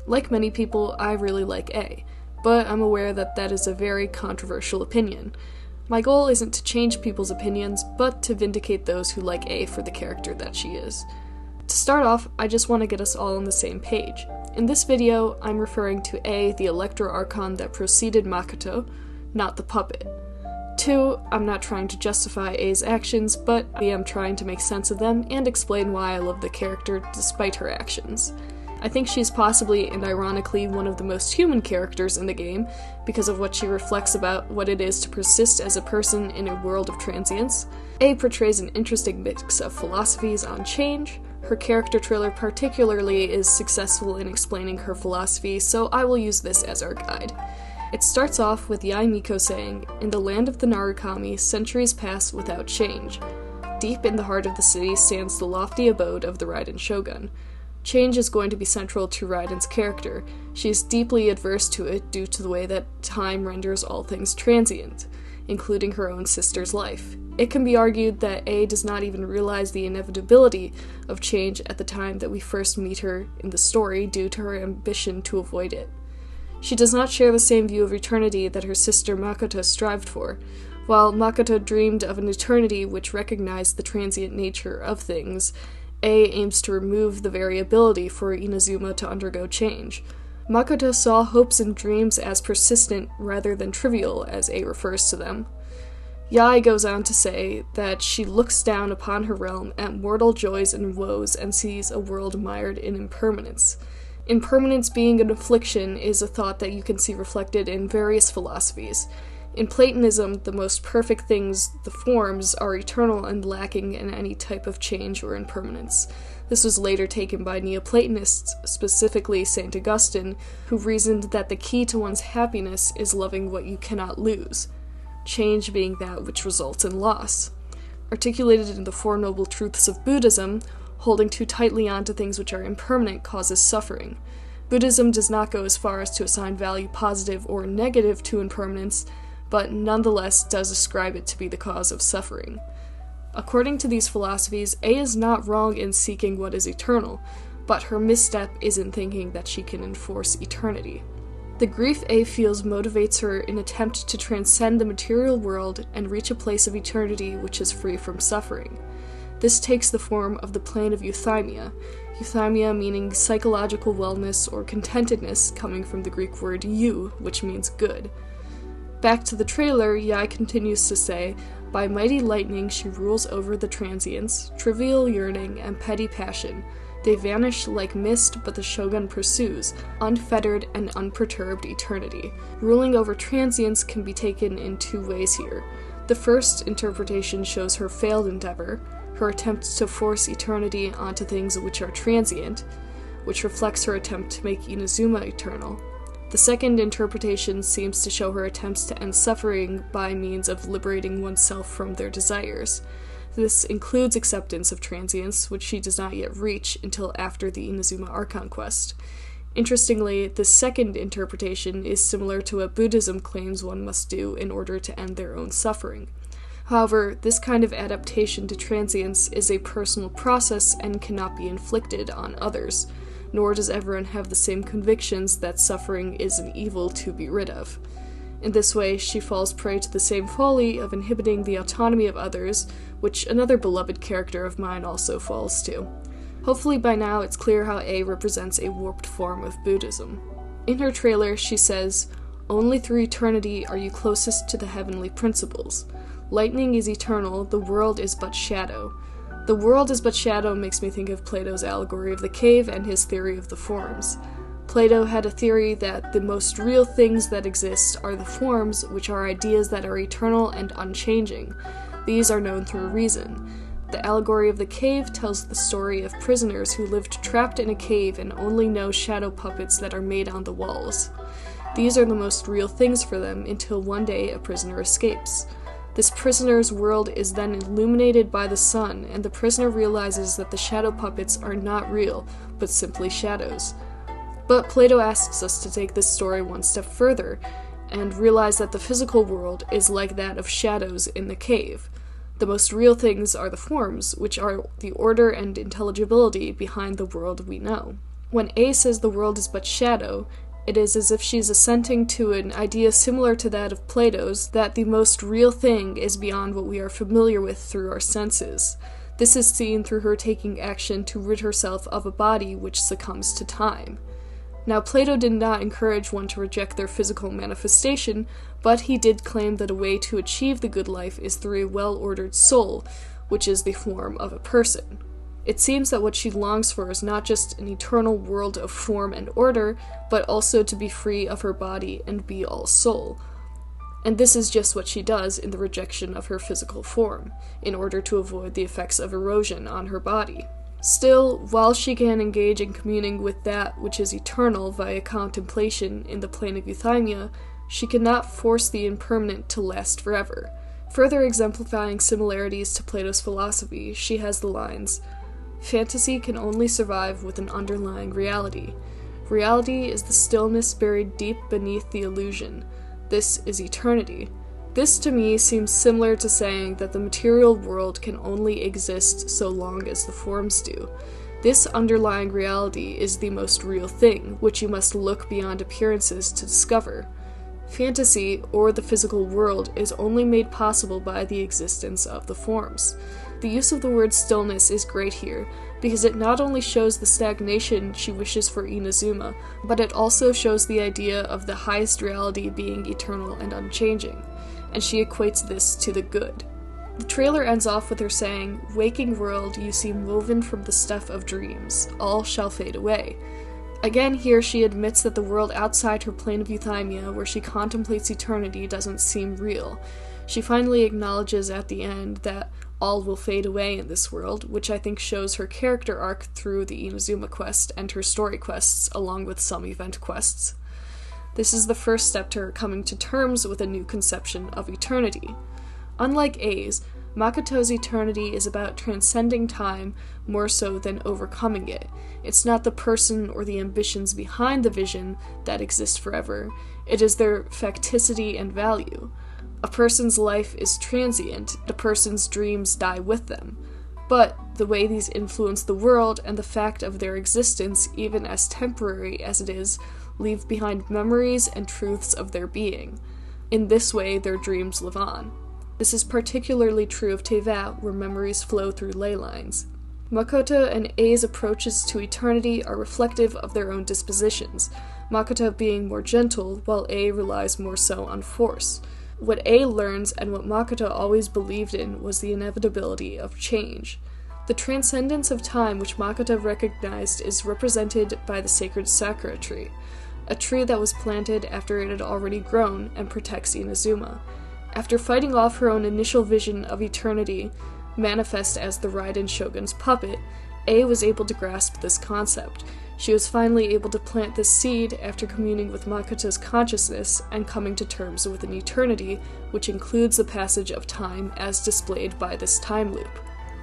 Like many people, I really like Ei, but I'm aware that that is a very controversial opinion. My goal isn't to change people's opinions, but to vindicate those who like Ei for the character that she is. To start off, I just want to get us all on the same page. In this video, I'm referring to Ei, the Electro Archon that preceded Makoto, not the puppet. 2, I'm not trying to justify Ei's actions, but I am trying to make sense of them and explain why I love the character despite her actions. I think she's possibly and ironically one of the most human characters in the game because of what she reflects about what it is to persist as a person in a world of transience. Ei portrays an interesting mix of philosophies on change. Her character trailer particularly is successful in explaining her philosophy, so I will use this as our guide. It starts off with Yae Miko saying, "In the land of the Narukami, centuries pass without change. Deep in the heart of the city stands the lofty abode of the Raiden Shogun. Change is going to be central to Raiden's character. She is deeply adverse to it due to the way that time renders all things transient, including her own sister's life. It can be argued that Ei does not even realize the inevitability of change at the time that we first meet her in the story due to her ambition to avoid it. She does not share the same view of eternity that her sister Makoto strived for. While Makoto dreamed of an eternity which recognized the transient nature of things, Ei aims to remove the variability for Inazuma to undergo change. Makoto saw hopes and dreams as persistent rather than trivial, as Ei refers to them. Yae goes on to say that she looks down upon her realm at mortal joys and woes and sees a world mired in impermanence. Impermanence being an affliction is a thought that you can see reflected in various philosophies. In Platonism, the most perfect things, the forms, are eternal and lacking in any type of change or impermanence. This was later taken by Neoplatonists, specifically St. Augustine, who reasoned that the key to one's happiness is loving what you cannot lose, change being that which results in loss. Articulated in the Four Noble Truths of Buddhism, holding too tightly onto things which are impermanent causes suffering. Buddhism does not go as far as to assign value positive or negative to impermanence, but nonetheless does ascribe it to be the cause of suffering. According to these philosophies, Ei is not wrong in seeking what is eternal, but her misstep is in thinking that she can enforce eternity. The grief Ei feels motivates her in an attempt to transcend the material world and reach a place of eternity which is free from suffering. This takes the form of the plane of euthymia, euthymia meaning psychological wellness or contentedness, coming from the Greek word eu, which means good. Back to the trailer, Yae continues to say, "By mighty lightning she rules over the transients, trivial yearning, and petty passion. They vanish like mist, but the shogun pursues, unfettered and unperturbed eternity." Ruling over transients can be taken in 2 ways here. The first interpretation shows her failed endeavor, her attempt to force eternity onto things which are transient, which reflects her attempt to make Inazuma eternal. The second interpretation seems to show her attempts to end suffering by means of liberating oneself from their desires. This includes acceptance of transience, which she does not yet reach until after the Inazuma Archon quest. Interestingly, the second interpretation is similar to what Buddhism claims one must do in order to end their own suffering. However, this kind of adaptation to transience is a personal process and cannot be inflicted on others, nor does everyone have the same convictions that suffering is an evil to be rid of. In this way, she falls prey to the same folly of inhibiting the autonomy of others, which another beloved character of mine also falls to. Hopefully by now it's clear how Ei represents a warped form of Buddhism. In her trailer, she says, "Only through eternity are you closest to the heavenly principles. Lightning is eternal, the world is but shadow." The world is but shadow makes me think of Plato's allegory of the cave and his theory of the forms. Plato had a theory that the most real things that exist are the forms, which are ideas that are eternal and unchanging. These are known through reason. The allegory of the cave tells the story of prisoners who lived trapped in a cave and only know shadow puppets that are made on the walls. These are the most real things for them until one day a prisoner escapes. This prisoner's world is then illuminated by the sun, and the prisoner realizes that the shadow puppets are not real, but simply shadows. But Plato asks us to take this story one step further, and realize that the physical world is like that of shadows in the cave. The most real things are the forms, which are the order and intelligibility behind the world we know. When A says the world is but shadow, it is as if she's assenting to an idea similar to that of Plato's, that the most real thing is beyond what we are familiar with through our senses. This is seen through her taking action to rid herself of a body which succumbs to time. Now, Plato did not encourage one to reject their physical manifestation, but he did claim that a way to achieve the good life is through a well-ordered soul, which is the form of a person. It seems that what she longs for is not just an eternal world of form and order, but also to be free of her body and be all soul. And this is just what she does in the rejection of her physical form, in order to avoid the effects of erosion on her body. Still, while she can engage in communing with that which is eternal via contemplation in the plane of euthymia, she cannot force the impermanent to last forever. Further exemplifying similarities to Plato's philosophy, she has the lines, "Fantasy can only survive with an underlying reality. Reality is the stillness buried deep beneath the illusion. This is eternity." This to me seems similar to saying that the material world can only exist so long as the forms do. This underlying reality is the most real thing, which you must look beyond appearances to discover. Fantasy, or the physical world, is only made possible by the existence of the forms. The use of the word stillness is great here, because it not only shows the stagnation she wishes for Inazuma, but it also shows the idea of the highest reality being eternal and unchanging, and she equates this to the good. The trailer ends off with her saying, "Waking world, you seem woven from the stuff of dreams. All shall fade away." Again, here she admits that the world outside her plane of euthymia, where she contemplates eternity, doesn't seem real. She finally acknowledges at the end that all will fade away in this world, which I think shows her character arc through the Inazuma quest and her story quests, along with some event quests. This is the first step to her coming to terms with a new conception of eternity. Unlike A's, Makoto's eternity is about transcending time more so than overcoming it. It's not the person or the ambitions behind the vision that exist forever, it is their facticity and value. A person's life is transient, a person's dreams die with them. But the way these influence the world and the fact of their existence, even as temporary as it is, leave behind memories and truths of their being. In this way, their dreams live on. This is particularly true of Tevat, where memories flow through ley lines. Makoto and A's approaches to eternity are reflective of their own dispositions, Makoto being more gentle, while A relies more so on force. What A learns and what Makoto always believed in was the inevitability of change. The transcendence of time which Makoto recognized is represented by the sacred sakura tree, a tree that was planted after it had already grown and protects Inazuma. After fighting off her own initial vision of eternity, manifest as the Raiden Shogun's puppet, A was able to grasp this concept. She was finally able to plant this seed after communing with Makoto's consciousness and coming to terms with an eternity, which includes the passage of time as displayed by this time loop.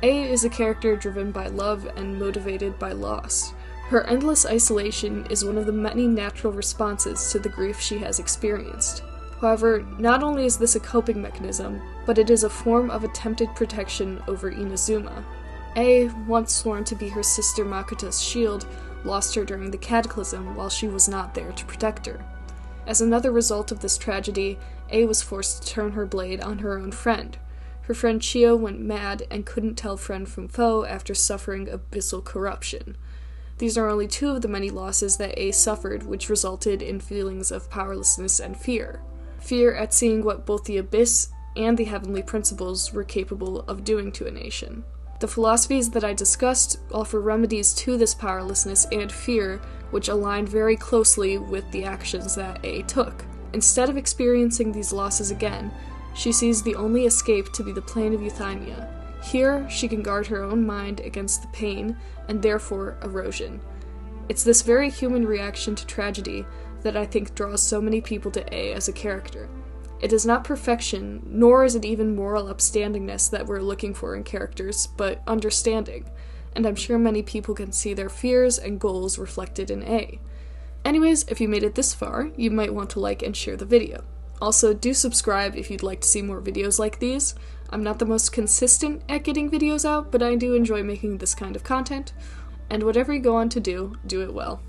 A is a character driven by love and motivated by loss. Her endless isolation is one of the many natural responses to the grief she has experienced. However, not only is this a coping mechanism, but it is a form of attempted protection over Inazuma. A, once sworn to be her sister Makoto's shield, lost her during the cataclysm while she was not there to protect her. As another result of this tragedy, A was forced to turn her blade on her own friend. Her friend Chio went mad and couldn't tell friend from foe after suffering abyssal corruption. These are only two of the many losses that A suffered, which resulted in feelings of powerlessness and fear. Fear at seeing what both the abyss and the heavenly principles were capable of doing to a nation. The philosophies that I discussed offer remedies to this powerlessness and fear, which align very closely with the actions that A took. Instead of experiencing these losses again, she sees the only escape to be the plane of euthymia. Here, she can guard her own mind against the pain, and therefore erosion. It's this very human reaction to tragedy that I think draws so many people to A as a character. It is not perfection, nor is it even moral upstandingness that we're looking for in characters, but understanding, and I'm sure many people can see their fears and goals reflected in A. Anyways, if you made it this far, you might want to like and share the video. Also, do subscribe if you'd like to see more videos like these. I'm not the most consistent at getting videos out, but I do enjoy making this kind of content. And whatever you go on to do, do it well.